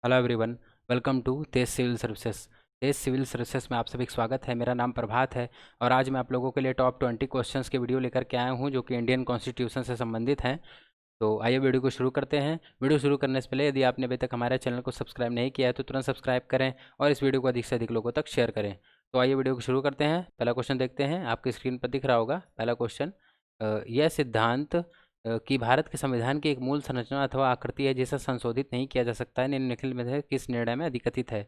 Hello everyone. Welcome to Tej civil services. Tej civil services में आप सभी का स्वागत है। मेरा नाम प्रभात है और आज मैं आप लोगों के लिए टॉप 20 क्वेश्चंस की वीडियो लेकर के आया हूं जो कि इंडियन कॉन्स्टिट्यूशन से संबंधित हैं। तो आइए वीडियो को शुरू करते हैं। वीडियो शुरू करने से पहले यदि आपने अभी तक हमारे चैनल को सब्सक्राइब नहीं किया है तो तुरंत सब्सक्राइब करें और इस वीडियो को अधिक से अधिक लोगों तक शेयर करें। तो आइए वीडियो को शुरू करते हैं। पहला क्वेश्चन देखते हैं, आपकी स्क्रीन पर दिख रहा होगा पहला क्वेश्चन। यह सिद्धांत कि भारत के संविधान की एक मूल संरचना अथवा आकृति है जिसे संशोधित नहीं किया जा सकता है, निम्नलिखित में से किस निर्णय में अधिकथित है?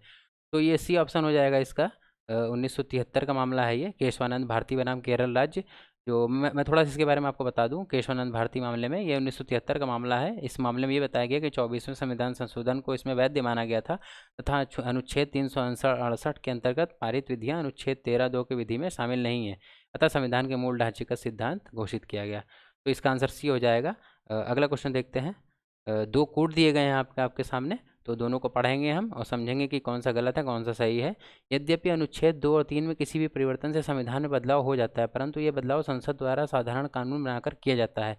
तो ये सी ऑप्शन हो जाएगा इसका। 1973 का मामला है ये, केशवानंद भारती बनाम केरल राज्य। जो मैं थोड़ा सा इसके बारे में आपको बता दूं, केशवानंद भारती मामले में ये 1973 का मामला है। इस मामले में ये बताया गया कि 24वें संविधान संशोधन को इसमें वैध माना गया था तथा अनुच्छेद 368 के अंतर्गत पारित विधियां अनुच्छेद 13(2) की विधि में शामिल नहीं है, अतः संविधान के मूल ढांचे का सिद्धांत घोषित किया गया। तो इसका आंसर सी हो जाएगा। अगला क्वेश्चन देखते हैं। दो कोड दिए गए हैं आपके सामने, तो दोनों को पढ़ेंगे हम और समझेंगे कि कौन सा गलत है कौन सा सही है। यद्यपि अनुच्छेद 2 और 3 में किसी भी परिवर्तन से संविधान में बदलाव हो जाता है, परंतु ये बदलाव संसद द्वारा साधारण कानून बनाकर किया जाता है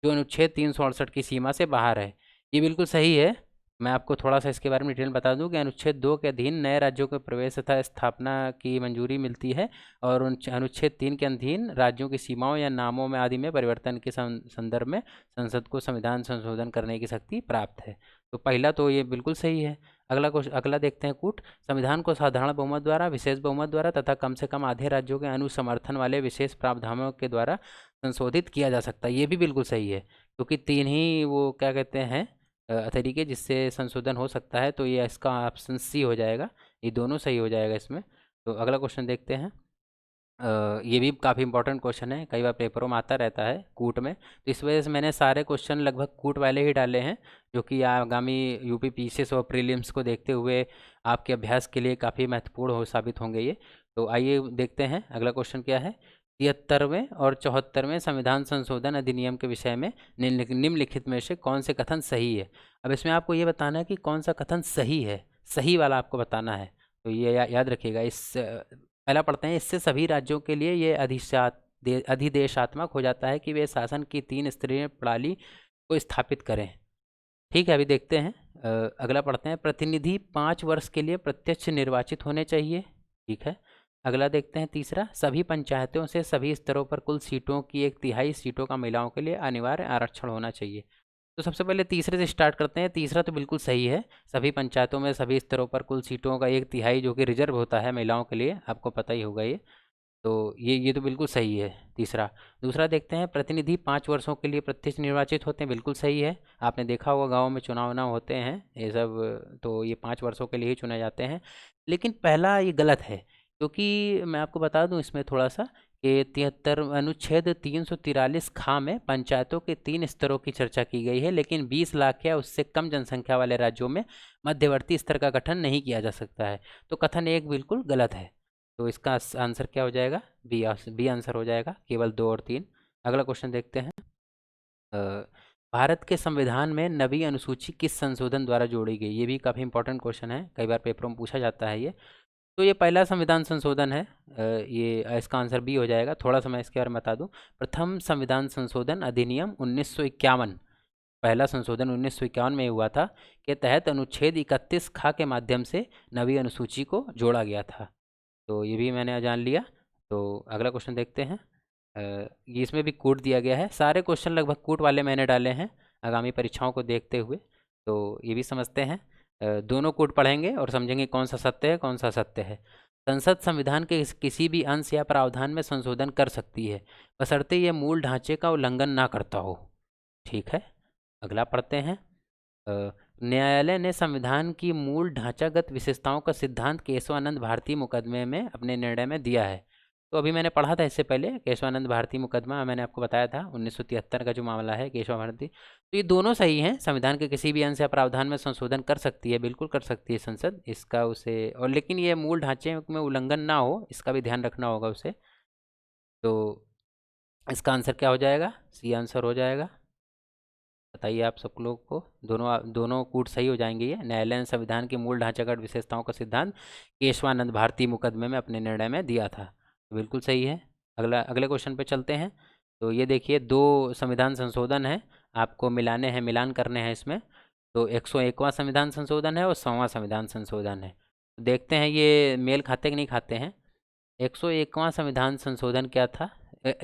जो अनुच्छेद 368 की सीमा से बाहर है। ये बिल्कुल सही है। मैं आपको थोड़ा सा इसके बारे में डिटेल बता दूं कि अनुच्छेद 2 के अधीन नए राज्यों के प्रवेश तथा स्थापना की मंजूरी मिलती है और अनुच्छेद 3 के अधीन राज्यों की सीमाओं या नामों में आदि में परिवर्तन के संदर्भ में संसद को संविधान संशोधन करने की शक्ति प्राप्त है। तो पहला तो ये बिल्कुल सही है। अगला देखते हैं कूट। संविधान को साधारण बहुमत द्वारा, विशेष बहुमत द्वारा तथा कम से कम आधे राज्यों के अनुसमर्थन वाले विशेष प्रावधानों के द्वारा संशोधित किया जा सकता है। ये भी बिल्कुल सही है क्योंकि तीन ही वो क्या कहते हैं तरीके जिससे संशोधन हो सकता है। तो ये इसका ऑप्शन सी हो जाएगा। ये दोनों सही हो जाएगा इसमें। तो अगला क्वेश्चन देखते हैं। ये भी काफ़ी इंपॉर्टेंट क्वेश्चन है, कई बार पेपरों में आता रहता है कूट में, तो इस वजह से मैंने सारे क्वेश्चन लगभग कूट वाले ही डाले हैं जो कि आगामी यूपी पीसीएस और प्रीलिम्स को देखते हुए आपके अभ्यास के लिए काफ़ी महत्वपूर्ण हो साबित होंगे ये। तो आइए देखते हैं अगला क्वेश्चन क्या है। 73वें और 74वें संविधान संशोधन अधिनियम के विषय में निम्नलिखित में से कौन से कथन सही है? अब इसमें आपको ये बताना है कि कौन सा कथन सही है, सही वाला आपको बताना है। तो ये याद रखिएगा। पहला पढ़ते हैं। इससे सभी राज्यों के लिए ये अधिदेशात्मक हो जाता है कि वे शासन की 3 स्तरीय प्रणाली को स्थापित करें। ठीक है, अभी देखते हैं। अगला पढ़ते हैं। प्रतिनिधि 5 वर्ष के लिए प्रत्यक्ष निर्वाचित होने चाहिए। ठीक है। अगला देखते हैं तीसरा। सभी पंचायतों से सभी स्तरों पर कुल सीटों की 1/3 सीटों का महिलाओं के लिए अनिवार्य आरक्षण होना चाहिए। तो सबसे पहले तीसरे से स्टार्ट करते हैं। तीसरा तो बिल्कुल सही है। सभी पंचायतों में सभी स्तरों पर कुल सीटों का 1/3 जो कि रिजर्व होता है महिलाओं के लिए, आपको पता ही होगा ये। तो ये तो बिल्कुल सही है तीसरा। दूसरा देखते हैं। प्रतिनिधि 5 वर्षों के लिए प्रत्यक्ष निर्वाचित होते हैं, बिल्कुल सही है। आपने देखा होगा गाँव में चुनाव उनाव होते हैं ये सब, तो ये 5 वर्षों के लिए ही चुने जाते हैं। लेकिन पहला ये गलत है क्योंकि मैं आपको बता दूं इसमें थोड़ा सा कि 73 अनुच्छेद 343 खा में पंचायतों के 3 स्तरों की चर्चा की गई है, लेकिन 20 लाख या उससे कम जनसंख्या वाले राज्यों में मध्यवर्ती स्तर का गठन नहीं किया जा सकता है। तो कथन एक बिल्कुल गलत है। तो इसका आंसर क्या हो जाएगा? बी आंसर हो जाएगा, केवल 2 और 3। अगला क्वेश्चन देखते हैं। अ, भारत के संविधान में नवी अनुसूची किस संशोधन द्वारा जोड़ी गई? ये भी काफ़ी इंपॉर्टेंट क्वेश्चन है, कई बार पेपरों में पूछा जाता है ये। तो ये पहला संविधान संशोधन है। ये इसका आंसर बी हो जाएगा। थोड़ा सा मैं इसके बारे में बता दूं। प्रथम संविधान संशोधन अधिनियम 1951, पहला संशोधन 1951 में हुआ था, के तहत अनुच्छेद 31 खा के माध्यम से नवी अनुसूची को जोड़ा गया था। तो ये भी मैंने जान लिया। तो अगला क्वेश्चन देखते हैं। ये इसमें भी कूट दिया गया है। सारे क्वेश्चन लगभग कूट वाले मैंने डाले हैं आगामी परीक्षाओं को देखते हुए। तो ये भी समझते हैं। दोनों कूट पढ़ेंगे और समझेंगे कौन सा सत्य है कौन सा असत्य है। संसद संविधान के किसी भी अंश या प्रावधान में संशोधन कर सकती है बशर्ते यह मूल ढांचे का उल्लंघन ना करता हो। ठीक है। अगला पढ़ते हैं। न्यायालय ने संविधान की मूल ढांचागत विशेषताओं का सिद्धांत केशवानंद भारती मुकदमे में अपने निर्णय में दिया है। तो अभी मैंने पढ़ा था इससे पहले केशवानंद भारती मुकदमा, मैंने आपको बताया था 1973 का जो मामला है केशव भारती। तो ये दोनों सही हैं। संविधान के किसी भी अंश या प्रावधान में संशोधन कर सकती है, बिल्कुल कर सकती है संसद इसका उसे, और लेकिन ये मूल ढांचे में उल्लंघन ना हो इसका भी ध्यान रखना होगा उसे। तो इसका आंसर क्या हो जाएगा? सी आंसर हो जाएगा। बताइए आप सब लोग को। दोनों कूट सही हो जाएंगे। ये न्यायालय ने संविधान की मूल ढांचागत विशेषताओं का सिद्धांत केशवानंद भारती मुकदमे में अपने निर्णय में दिया था, तो बिल्कुल सही है। अगले क्वेश्चन पे चलते हैं। तो ये देखिए 2 संविधान संशोधन है, आपको मिलाने हैं, मिलान करने हैं इसमें। तो 101वां संविधान संशोधन है और 100वां संविधान संशोधन है। तो देखते हैं ये मेल खाते कि नहीं खाते हैं। 101वां संविधान संशोधन क्या था?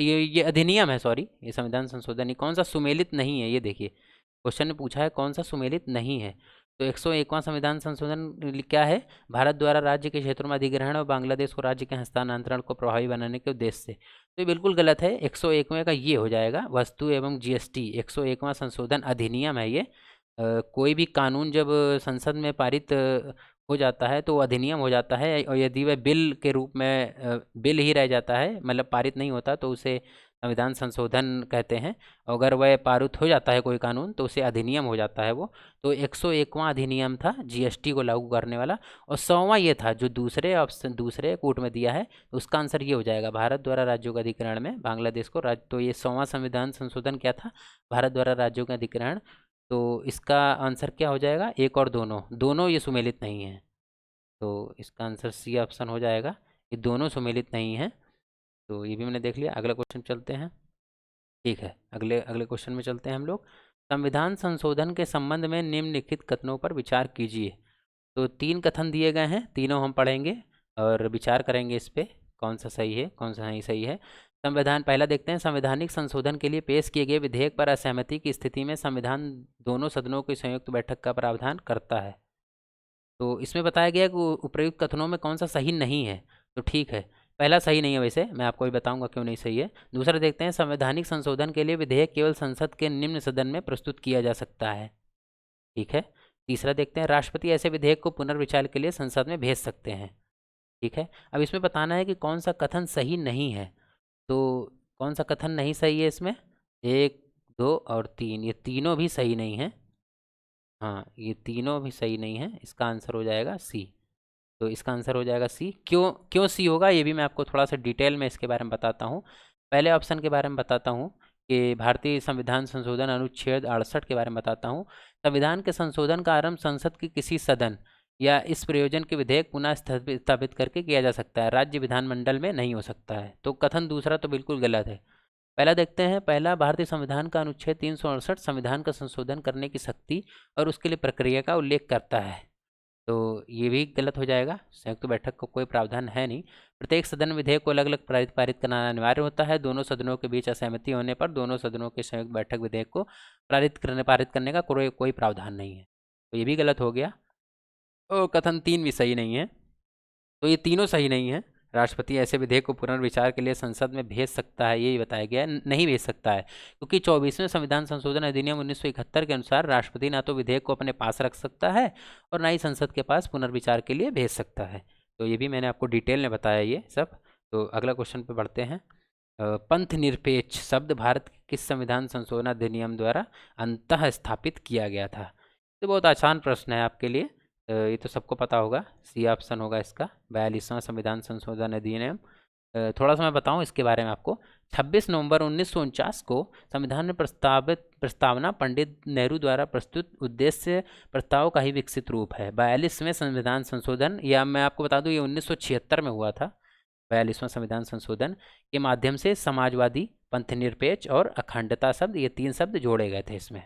ये अधिनियम है, सॉरी, ये संविधान संशोधन नहीं। कौन सा सुमेलित नहीं है, ये देखिए क्वेश्चन ने पूछा है कौन सा सुमेलित नहीं है। तो 101वां संविधान संशोधन क्या है? भारत द्वारा राज्य के क्षेत्रों में अधिग्रहण और बांग्लादेश को राज्य के हस्तांतरण को प्रभावी बनाने के उद्देश्य से। तो ये बिल्कुल गलत है। 101वें का ये हो जाएगा, वस्तु एवं जीएसटी 101वां संशोधन अधिनियम है ये। कोई भी कानून जब संसद में पारित हो जाता है तो वो अधिनियम हो जाता है, और यदि वह बिल के रूप में बिल ही रह जाता है, मतलब पारित नहीं होता, तो उसे संविधान संशोधन कहते हैं। अगर वह पारित हो जाता है कोई कानून तो उसे अधिनियम हो जाता है वो। तो 101वां अधिनियम था जीएसटी को लागू करने वाला। और 100वां ये था जो दूसरे ऑप्शन दूसरे कोर्ट में दिया है, तो उसका आंसर ये हो जाएगा, भारत द्वारा राज्यों का अधिग्रहण में बांग्लादेश को राज्य। तो ये 100वां संविधान संशोधन क्या था? भारत द्वारा राज्यों का अधिग्रहण। तो इसका आंसर क्या हो जाएगा? एक और दोनों, दोनों ये सुमेलित नहीं है। तो इसका आंसर सी ऑप्शन हो जाएगा, ये दोनों सुमेलित नहीं हैं। तो ये भी मैंने देख लिया। अगला क्वेश्चन चलते हैं। ठीक है, अगले अगले क्वेश्चन में चलते हैं हम लोग। संविधान संशोधन के संबंध में निम्नलिखित कथनों पर विचार कीजिए। तो 3 कथन दिए गए हैं, तीनों हम पढ़ेंगे और विचार करेंगे इस पे, कौन सा सही है कौन सा नहीं सही है। संविधान पहला देखते हैं। संवैधानिक संशोधन के लिए पेश किए गए विधेयक पर असहमति की स्थिति में संविधान दोनों सदनों की संयुक्त बैठक का प्रावधान करता है। तो इसमें बताया गया कि उपर्युक्त कथनों में कौन सा सही नहीं है। तो ठीक है, पहला सही नहीं है, वैसे मैं आपको भी बताऊंगा क्यों नहीं सही है। दूसरा देखते हैं। संवैधानिक संशोधन के लिए विधेयक केवल संसद के निम्न सदन में प्रस्तुत किया जा सकता है। ठीक है। तीसरा देखते हैं। राष्ट्रपति ऐसे विधेयक को पुनर्विचार के लिए संसद में भेज सकते हैं। ठीक है। अब इसमें बताना है कि कौन सा कथन सही नहीं है। तो कौन सा कथन नहीं सही है इसमें? 1, 2 और 3, ये तीनों भी सही नहीं है। हाँ, ये तीनों भी सही नहीं है। इसका आंसर हो जाएगा सी। तो इसका आंसर हो जाएगा सी। क्यों क्यों सी होगा, ये भी मैं आपको थोड़ा सा डिटेल में इसके बारे में बताता हूँ। पहले ऑप्शन के बारे में बताता हूँ कि भारतीय संविधान संशोधन अनुच्छेद 68 के बारे में बताता हूँ। संविधान के संशोधन का आरंभ संसद के किसी सदन या इस प्रयोजन के विधेयक पुनः स्थापित करके किया जा सकता है, राज्य विधानमंडल में नहीं हो सकता है। तो कथन दूसरा तो बिल्कुल गलत है। पहला देखते हैं। पहला, भारतीय संविधान का अनुच्छेद 368 संविधान का संशोधन करने की शक्ति और उसके लिए प्रक्रिया का उल्लेख करता है। तो ये भी गलत हो जाएगा। संयुक्त बैठक का कोई प्रावधान है नहीं। प्रत्येक सदन विधेयक को अलग अलग पारित करना अनिवार्य होता है। दोनों सदनों के बीच असहमति होने पर दोनों सदनों के संयुक्त बैठक विधेयक को पारित करने का कोई प्रावधान नहीं है। तो ये भी गलत हो गया। और कथन 3 भी सही नहीं है। तो ये तीनों सही नहीं है। राष्ट्रपति ऐसे विधेयक को पुनर्विचार के लिए संसद में भेज सकता है, यही बताया गया है, नहीं भेज सकता है, क्योंकि 24वें संविधान संशोधन अधिनियम 1971 के अनुसार राष्ट्रपति ना तो विधेयक को अपने पास रख सकता है और ना ही संसद के पास पुनर्विचार के लिए भेज सकता है। तो ये भी मैंने आपको डिटेल में बताया ये सब। तो अगला क्वेश्चन पे बढ़ते हैं। पंथ निरपेक्ष शब्द भारत के किस संविधान संशोधन अधिनियम द्वारा अंतः स्थापित किया गया था? तो बहुत आसान प्रश्न है आपके लिए। ये तो सबको पता होगा, सी ऑप्शन होगा इसका, 42वां संविधान संशोधन अधिनियम। थोड़ा सा मैं बताऊं इसके बारे में आपको। 26 नवंबर 1949 को संविधान में प्रस्तावना पंडित नेहरू द्वारा प्रस्तुत उद्देश्य प्रस्ताव का ही विकसित रूप है। 42वें संविधान संशोधन, या मैं आपको बता दूं ये 1976 में हुआ था। 42वां संविधान संशोधन के माध्यम से समाजवादी, पंथनिरपेक्ष और अखंडता शब्द, ये 3 शब्द जोड़े गए थे इसमें।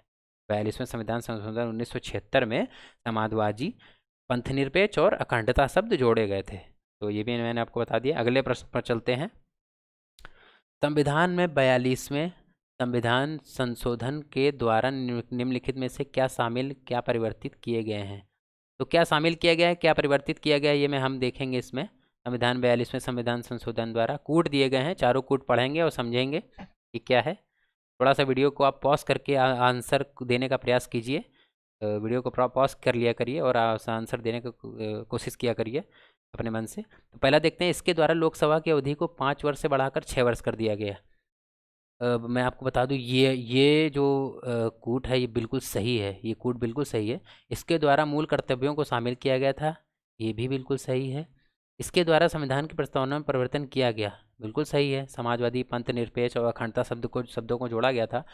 42वें संविधान संशोधन 1976 में समाजवादी, पंथनिरपेक्ष और अखंडता शब्द जोड़े गए थे। तो ये भी मैंने आपको बता दिया। अगले प्रश्न पर चलते हैं। संविधान में 42वें संविधान संशोधन के द्वारा निम्नलिखित में से क्या परिवर्तित किए गए हैं? तो क्या शामिल किया गया है, क्या परिवर्तित किया गया है, ये हम देखेंगे इसमें। संविधान 42वें संविधान संशोधन द्वारा कूट दिए गए हैं, चारों कूट पढ़ेंगे और समझेंगे कि क्या है। थोड़ा सा वीडियो को आप पॉज करके आंसर देने का प्रयास कीजिए। वीडियो को पॉज कर लिया करिए और आंसर देने की कोशिश किया करिए अपने मन से। तो पहला देखते हैं। इसके द्वारा लोकसभा की अवधि को 5 वर्ष से बढ़ाकर 6 वर्ष कर दिया गया। मैं आपको बता दूं ये जो कूट है ये बिल्कुल सही है, ये कूट बिल्कुल सही है। इसके द्वारा मूल कर्तव्यों को शामिल किया गया था, ये भी बिल्कुल सही है। इसके द्वारा संविधान की प्रस्तावना में परिवर्तन किया गया, बिल्कुल सही है। समाजवादी, पंथ निरपेक्ष और अखंडता शब्दों को जोड़ा गया था।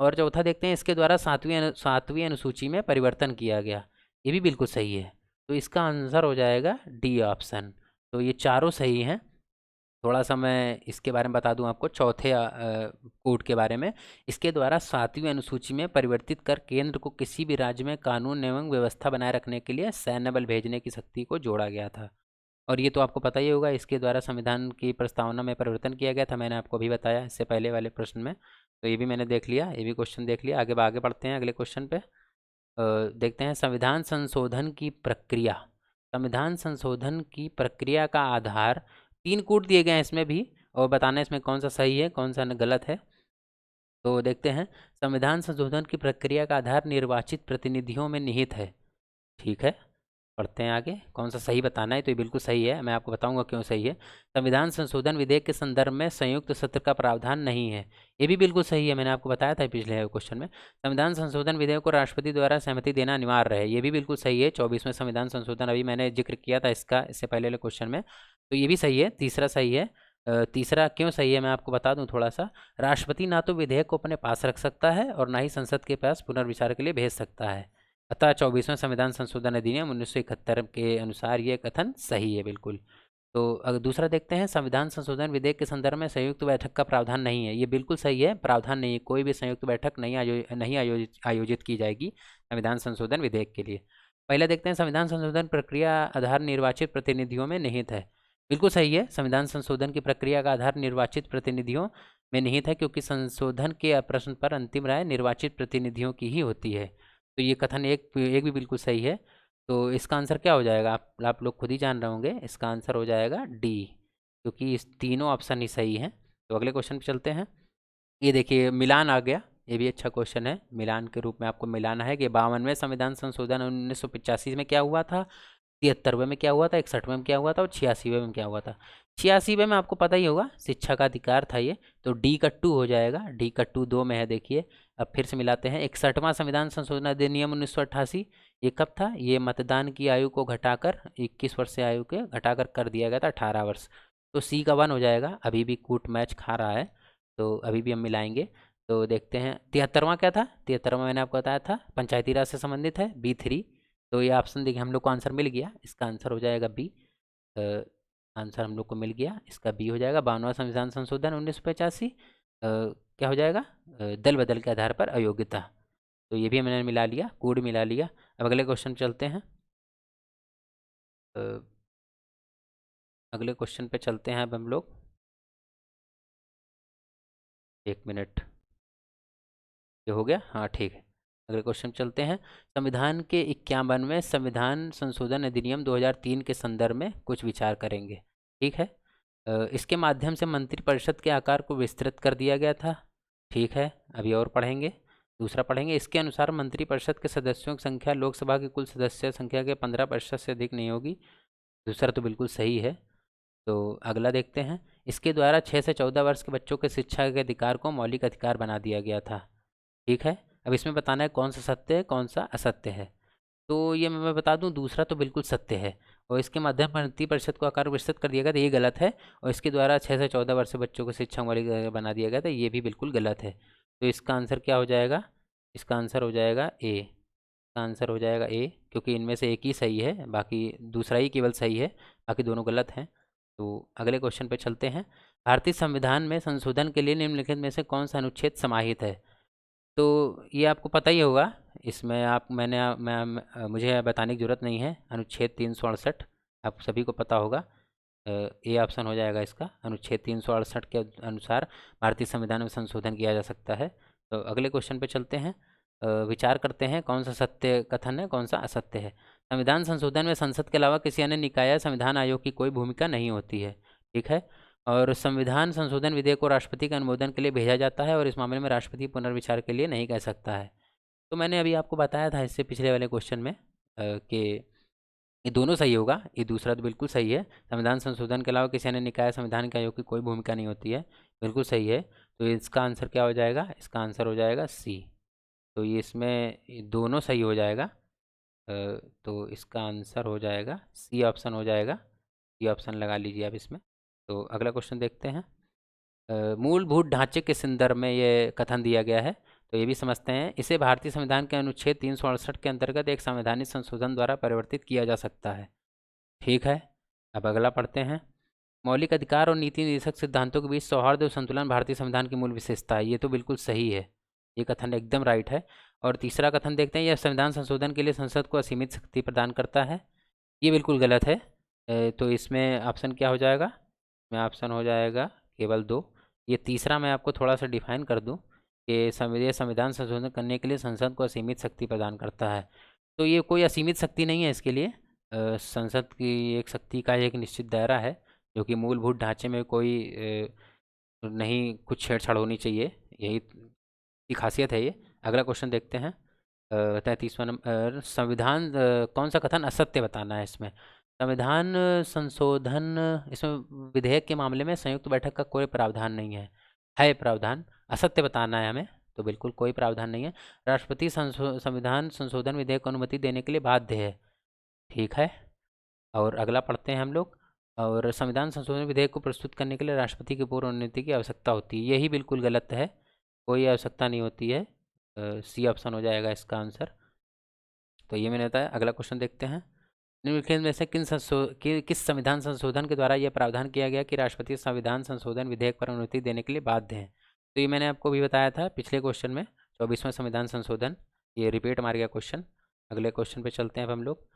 और चौथा देखते हैं। इसके द्वारा सातवीं अनुसूची में परिवर्तन किया गया, ये भी बिल्कुल सही है। तो इसका आंसर हो जाएगा डी ऑप्शन। तो ये चारों सही हैं। थोड़ा सा मैं इसके बारे में बता दूं आपको, चौथे कोड के बारे में। इसके द्वारा 7वीं अनुसूची में परिवर्तित कर केंद्र को किसी भी राज्य में कानून एवं व्यवस्था बनाए रखने के लिए सैन्य बल भेजने की शक्ति को जोड़ा गया था। और ये तो आपको पता ही होगा, इसके द्वारा संविधान की प्रस्तावना में परिवर्तन किया गया था, मैंने आपको अभी बताया इससे पहले वाले प्रश्न में। तो ये भी मैंने देख लिया, ये भी क्वेश्चन देख लिया। आगे बढ़ते हैं अगले क्वेश्चन पे। देखते हैं संविधान संशोधन की प्रक्रिया। संविधान संशोधन की प्रक्रिया का आधार 3 कूट दिए गए हैं इसमें भी, और बताना है इसमें कौन सा सही है कौन सा गलत है। तो देखते हैं, संविधान संशोधन की प्रक्रिया का आधार निर्वाचित प्रतिनिधियों में निहित है। ठीक है, पढ़ते हैं आगे, कौन सा सही बताना है। तो ये बिल्कुल सही है, मैं आपको बताऊंगा क्यों सही है। संविधान संशोधन विधेयक के संदर्भ में संयुक्त सत्र का प्रावधान नहीं है, ये भी बिल्कुल सही है, मैंने आपको बताया था पिछले क्वेश्चन में। संविधान संशोधन विधेयक को राष्ट्रपति द्वारा सहमति देना अनिवार्य है, ये भी बिल्कुल सही है। 24वें संविधान संशोधन अभी मैंने जिक्र किया था इसका इससे पहले वाले क्वेश्चन में, तो ये भी सही है। तीसरा सही है। तीसरा क्यों सही है मैं आपको बता दूं थोड़ा सा। राष्ट्रपति ना तो विधेयक को अपने पास रख सकता है और ना ही संसद के पास पुनर्विचार के लिए भेज सकता है, अतः 24वें संविधान संशोधन अधिनियम 1971 के अनुसार ये कथन सही है बिल्कुल। तो अगर दूसरा देखते हैं, संविधान संशोधन विधेयक के संदर्भ में संयुक्त बैठक का प्रावधान नहीं है, ये बिल्कुल सही है, प्रावधान नहीं है, कोई भी संयुक्त बैठक नहीं आयोजित की जाएगी संविधान संशोधन विधेयक के लिए। पहले देखते हैं, संविधान संशोधन प्रक्रिया आधार निर्वाचित प्रतिनिधियों में निहित है। बिल्कुल सही है, संविधान संशोधन की प्रक्रिया का आधार निर्वाचित प्रतिनिधियों में निहित है, क्योंकि संशोधन के प्रश्न पर अंतिम राय निर्वाचित प्रतिनिधियों की ही होती है। तो ये कथन एक एक भी बिल्कुल सही है। तो इसका आंसर क्या हो जाएगा, आप लोग खुद ही जान रहे होंगे, इसका आंसर हो जाएगा डी, क्योंकि इस तीनों ऑप्शन ही सही हैं। तो अगले क्वेश्चन पे चलते हैं। ये देखिए मिलान आ गया, ये भी अच्छा क्वेश्चन है। मिलान के रूप में आपको मिलाना है कि 52वें संविधान संशोधन 1985 में क्या हुआ था, 73वें में क्या हुआ था, 61वें में क्या हुआ था और 86वें में क्या हुआ था। 86वें में आपको पता ही होगा, शिक्षा का अधिकार था ये, तो डी का 2 हो जाएगा। डी का 2 2 में है, देखिए अब फिर से मिलाते हैं। 61वां संविधान संशोधन अधिनियम 1988 ये कब था, ये मतदान की आयु को घटाकर 21 वर्ष से आयु के घटाकर कर दिया गया था 18 वर्ष। तो सी का 1 हो जाएगा। अभी भी कूट मैच खा रहा है, तो अभी भी हम मिलाएंगे। तो देखते हैं 73वां क्या था, 73वां मैंने आपको बताया था पंचायती राज से संबंधित है, B3। तो ये ऑप्शन देखिए हम लोग को आंसर मिल गया, इसका आंसर हो जाएगा बी। आंसर हम लोग को मिल गया, इसका बी हो जाएगा। 52वां संविधान संशोधन 1985 क्या हो जाएगा, दल बदल के आधार पर अयोग्यता। तो ये भी मैंने मिला लिया, कोड मिला लिया। अब अगले क्वेश्चन चलते हैं। अगले क्वेश्चन पे चलते हैं अब हम लोग। एक मिनट, ये हो गया, हाँ ठीक है। अगले क्वेश्चन चलते हैं। संविधान के 51वें संविधान संशोधन अधिनियम 2003 के संदर्भ में कुछ विचार करेंगे। ठीक है, इसके माध्यम से मंत्रिपरिषद के आकार को विस्तृत कर दिया गया था। ठीक है, अभी और पढ़ेंगे। दूसरा पढ़ेंगे, इसके अनुसार मंत्रिपरिषद के सदस्यों की संख्या लोकसभा की कुल सदस्य संख्या के 15% से अधिक नहीं होगी। दूसरा तो बिल्कुल सही है। तो अगला देखते हैं, इसके द्वारा 6 से 14 वर्ष के बच्चों के शिक्षा के अधिकार को मौलिक अधिकार बना दिया गया था। ठीक है, अब इसमें बताना है कौन सा सत्य है कौन सा असत्य है। तो ये मैं बता दूं, दूसरा तो बिल्कुल सत्य है, और इसके माध्यम पर मंत्रिपरिषद परिषद को आकार विस्तृत कर दिया गया था, ये गलत है। और इसके द्वारा 6 से 14 वर्ष के बच्चों को शिक्षा मौलिक बना दिया गया था, ये भी बिल्कुल गलत है। तो इसका आंसर क्या हो जाएगा, इसका आंसर हो जाएगा ए। इसका आंसर हो जाएगा ए, क्योंकि इनमें से एक ही सही है, बाकी दूसरा ही केवल सही है, बाकी दोनों गलत हैं। तो अगले क्वेश्चन पे चलते हैं। भारतीय संविधान में संशोधन के लिए निम्नलिखित में से कौन सा अनुच्छेद समाहित है। तो ये आपको पता ही होगा, इसमें मुझे बताने की ज़रूरत नहीं है। अनुच्छेद 368 आप सभी को पता होगा। ए ऑप्शन हो जाएगा इसका, अनुच्छेद 368 के अनुसार भारतीय संविधान में संशोधन किया जा सकता है। तो अगले क्वेश्चन पे चलते हैं। विचार करते हैं कौन सा सत्य कथन है कौन सा असत्य है। संविधान संशोधन में संसद के अलावा किसी अन्य निकाय या संविधान आयोग की कोई भूमिका नहीं होती है। ठीक है, और संविधान संशोधन विधेयक को राष्ट्रपति के अनुमोदन के लिए भेजा जाता है, और इस मामले में राष्ट्रपति पुनर्विचार के लिए नहीं कह सकता है। तो मैंने अभी आपको बताया था इससे पिछले वाले क्वेश्चन में कि ये दोनों सही होगा, ये दूसरा तो बिल्कुल सही है। संविधान संशोधन के अलावा किसी अन्य निकाय संविधान के आयोग की कोई भूमिका नहीं होती है, बिल्कुल सही है। तो इसका आंसर क्या हो जाएगा, इसका आंसर हो जाएगा सी। तो ये इसमें दोनों सही हो जाएगा। तो इसका आंसर हो जाएगा सी ऑप्शन हो जाएगा, ये ऑप्शन लगा लीजिए आप इसमें। तो अगला क्वेश्चन देखते हैं। मूलभूत ढांचे के संदर्भ में ये कथन दिया गया है, तो ये भी समझते हैं। इसे भारतीय संविधान के अनुच्छेद 368 के अंतर्गत एक संवैधानिक संशोधन द्वारा परिवर्तित किया जा सकता है। ठीक है, अब अगला पढ़ते हैं। मौलिक अधिकार और नीति निर्देशक सिद्धांतों के बीच सौहार्द और संतुलन भारतीय संविधान की मूल विशेषता है। ये तो बिल्कुल सही है, ये कथन एकदम राइट है। और तीसरा कथन देखते हैं, यह संविधान संशोधन के लिए संसद को असीमित शक्ति प्रदान करता है। ये बिल्कुल गलत है। तो इसमें ऑप्शन क्या हो जाएगा? में ऑप्शन हो जाएगा केवल 2। ये तीसरा मैं आपको थोड़ा सा डिफाइन कर दूं कि संविधान संशोधन करने के लिए संसद को असीमित शक्ति प्रदान करता है। तो ये कोई असीमित शक्ति नहीं है इसके लिए। संसद की एक शक्ति का एक निश्चित दायरा है, जो कि मूलभूत ढांचे में कोई नहीं कुछ छेड़छाड़ होनी चाहिए, यही की खासियत है ये। अगला क्वेश्चन देखते हैं, 33वां नंबर। संविधान कौन सा कथन असत्य बताना है इसमें? संविधान संशोधन इसमें विधेयक के मामले में संयुक्त बैठक का कोई प्रावधान नहीं है प्रावधान। असत्य बताना है हमें, तो बिल्कुल कोई प्रावधान नहीं है। राष्ट्रपति संविधान संशोधन विधेयक को अनुमति देने के लिए बाध्य है, ठीक है। और अगला पढ़ते हैं हम लोग। और संविधान संशोधन विधेयक को प्रस्तुत करने के लिए राष्ट्रपति की पूर्व अनुमति की आवश्यकता होती है, यही बिल्कुल गलत है, कोई आवश्यकता नहीं होती है। सी ऑप्शन हो जाएगा इसका आंसर। तो ये मैंने बताया। अगला क्वेश्चन देखते हैं, निम्नलिखित में से किस संविधान संशोधन के द्वारा यह प्रावधान किया गया कि राष्ट्रपति संविधान संशोधन विधेयक पर अनुमति देने के लिए बाध्य हैं? तो ये मैंने आपको भी बताया था पिछले क्वेश्चन में, 24वां संविधान संशोधन। ये रिपीट मार गया क्वेश्चन। अगले क्वेश्चन पे चलते हैं अब हम लोग।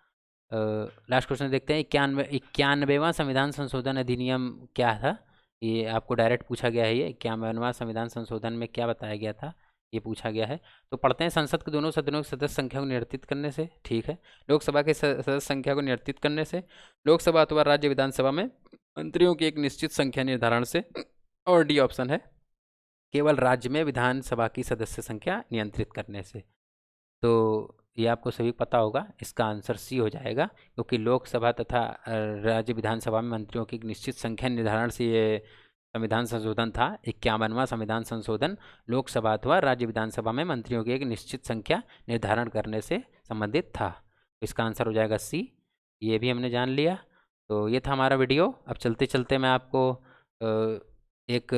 लास्ट क्वेश्चन देखते हैं, 91वां संविधान संशोधन अधिनियम क्या था? ये आपको डायरेक्ट पूछा गया है। ये 91वां संविधान संशोधन में क्या बताया गया था, ये पूछा गया है। तो पढ़ते हैं, संसद के दोनों सदनों की सदस्य संख्या को निर्धारित करने से, ठीक है। लोकसभा के सदस्य संख्या को निर्धारित करने से, लोकसभा अथवा राज्य विधानसभा में मंत्रियों की एक निश्चित संख्या निर्धारण से, और डी ऑप्शन है केवल राज्य में विधानसभा की सदस्य संख्या नियंत्रित करने से। तो ये आपको सभी पता होगा, इसका आंसर सी हो जाएगा, क्योंकि लोकसभा तथा राज्य विधानसभा में मंत्रियों की एक निश्चित संख्या निर्धारण से ये संविधान संशोधन था। 51वां संविधान संशोधन लोकसभा अथवा राज्य विधानसभा में मंत्रियों की एक निश्चित संख्या निर्धारण करने से संबंधित था। तो इसका आंसर हो जाएगा सी, ये भी हमने जान लिया। तो ये था हमारा वीडियो। अब चलते चलते मैं आपको एक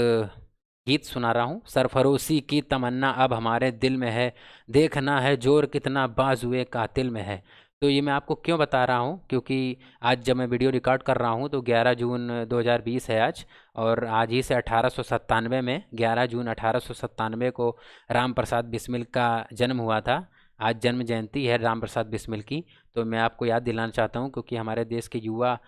गीत सुना रहा हूँ। सरफरोशी की तमन्ना अब हमारे दिल में है, देखना है जोर कितना बाजुए कातिल में है। तो ये मैं आपको क्यों बता रहा हूँ, क्योंकि आज जब मैं वीडियो रिकॉर्ड कर रहा हूँ तो 11 जून 2020 है आज, और आज ही से 1897 में 11 जून 1897 को राम प्रसाद बिस्मिल का जन्म हुआ था। आज जन्म जयंती है राम प्रसाद बिस्मिल की। तो मैं आपको याद दिलाना चाहता हूँ, क्योंकि हमारे देश के युवा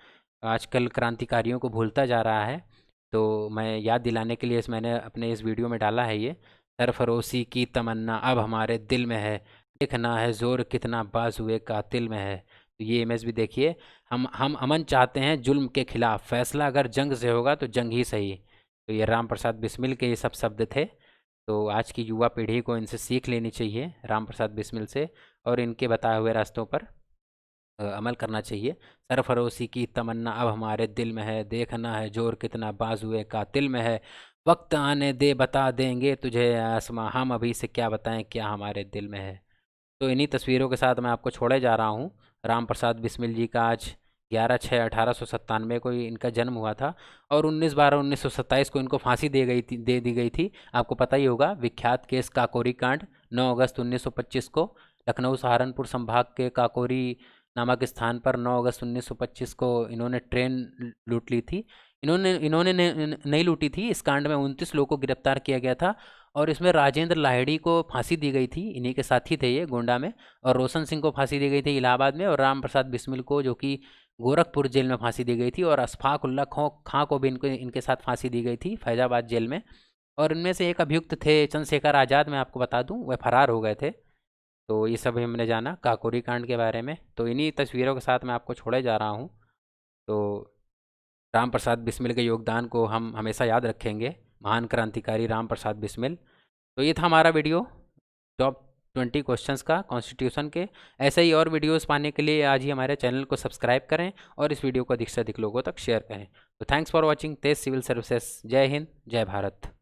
आजकल क्रांतिकारियों को भूलता जा रहा है, तो मैं याद दिलाने के लिए मैंने अपने इस वीडियो में डाला है ये। सरफरोशी की तमन्ना अब हमारे दिल में है, देखना है जोर कितना बाजुए कातिल में है। तो ये इमेज भी देखिए, हम अमन चाहते हैं जुल्म के खिलाफ, फैसला अगर जंग से होगा तो जंग ही सही। तो ये राम प्रसाद बिस्मिल के ये सब शब्द थे। तो आज की युवा पीढ़ी को इनसे सीख लेनी चाहिए, राम प्रसाद बिस्मिल से, और इनके बताए हुए रास्तों पर अमल करना चाहिए। सरफरोशी की तमन्ना अब हमारे दिल में है, देखना है जोर कितना बाजुए कातिल में है। वक्त आने दे बता देंगे तुझे आसमां, हम अभी से क्या बताएं क्या हमारे दिल में है। तो इन्हीं तस्वीरों के साथ मैं आपको छोड़े जा रहा हूँ। राम प्रसाद बिस्मिल जी का आज 11/6/1897 को इनका जन्म हुआ था, और 19/12/1927 को इनको फांसी दे दी गई थी। आपको पता ही होगा, विख्यात केस काकोरी कांड। 9 अगस्त 1925 को लखनऊ सहारनपुर संभाग के काकोरी नामक स्थान पर 9 अगस्त 1925 को इन्होंने ट्रेन लूट ली थी। इन्होंने नहीं लूटी थी। इस कांड में 29 लोगों को गिरफ्तार किया गया था, और इसमें राजेंद्र लाहिड़ी को फांसी दी गई थी, इन्हीं के साथी थे ये गोंडा में। और रोशन सिंह को फांसी दी गई थी इलाहाबाद में, और राम प्रसाद बिस्मिल को, जो कि गोरखपुर जेल में, फांसी दी गई थी। और अशफाक उल्ला खां को भी इनके साथ फांसी दी गई थी फैजाबाद जेल में। और इनमें से एक अभियुक्त थे चंद्रशेखर आज़ाद, मैं आपको बता दूं, वह फरार हो गए थे। तो ये सब हमने जाना काकोरी कांड के बारे में। तो इन्हीं तस्वीरों के साथ मैं आपको छोड़े जा रहा हूँ। तो राम प्रसाद बिस्मिल के योगदान को हम हमेशा याद रखेंगे, महान क्रांतिकारी राम प्रसाद बिस्मिल। तो ये था हमारा वीडियो टॉप 20 क्वेश्चंस का कॉन्स्टिट्यूशन के। ऐसे ही और वीडियोस पाने के लिए आज ही हमारे चैनल को सब्सक्राइब करें, और इस वीडियो को अधिक से अधिक लोगों तक शेयर करें। तो thanks for watching Tej civil services. जय हिंद, जय भारत।